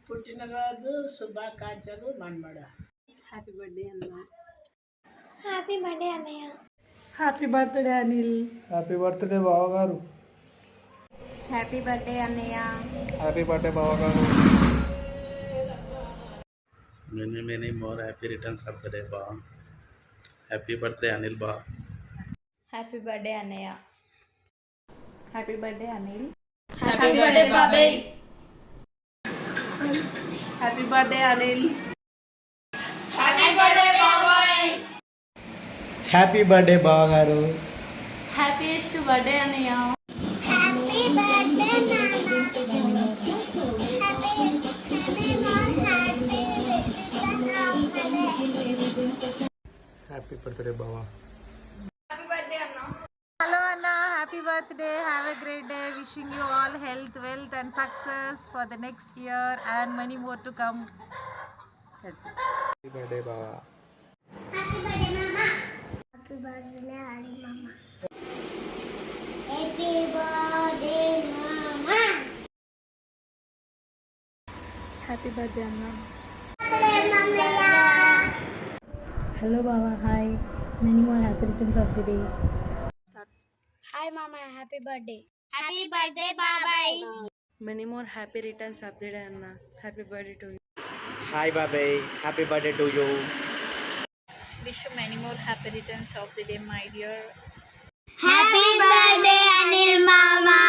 పుట్టినరోజు శుభాకాంక్షలు మన్మడ. Happy birthday అన్న. హ్యాపీ బర్త్డే అన్నయ్య. Happy birthday Anil. Happy birthday బావగారు. హ్యాపీ బర్త్డే అన్నయ్య. హ్యాపీ బర్త్డే బావగారు. Many more happy returns of the day, ba. Happy birthday, Anil ba. Happy birthday అన్నయ్య. Happy birthday Anil. Happy birthday బాబాయ్. Happy birthday Anil. Happy birthday బాబాయ్. Happy birthday బావగారు. Happiest birthday అన్నయ్య. Happy birthday happy birthday బావా. Hello Anna, happy birthday. Have a great day. Wishing you all health, wealth and success for the next year and many more to come. That's it. Happy birthday బావా. Happy birthday మామా. Happy birthday Hari మామా. Happy birthday మామా. Happy birthday అన్న. Birthday మమ్మయ్య. Hello Baba, hi. Many more happy returns of the day. Hi మామా, happy birthday. Happy birthday బాబాయ్. Many more happy returns of the day అన్న. Happy birthday to you. Hi బాబాయ్, happy birthday to you. Wish you many more happy returns of the day my dear. Happy birthday Anil మామా.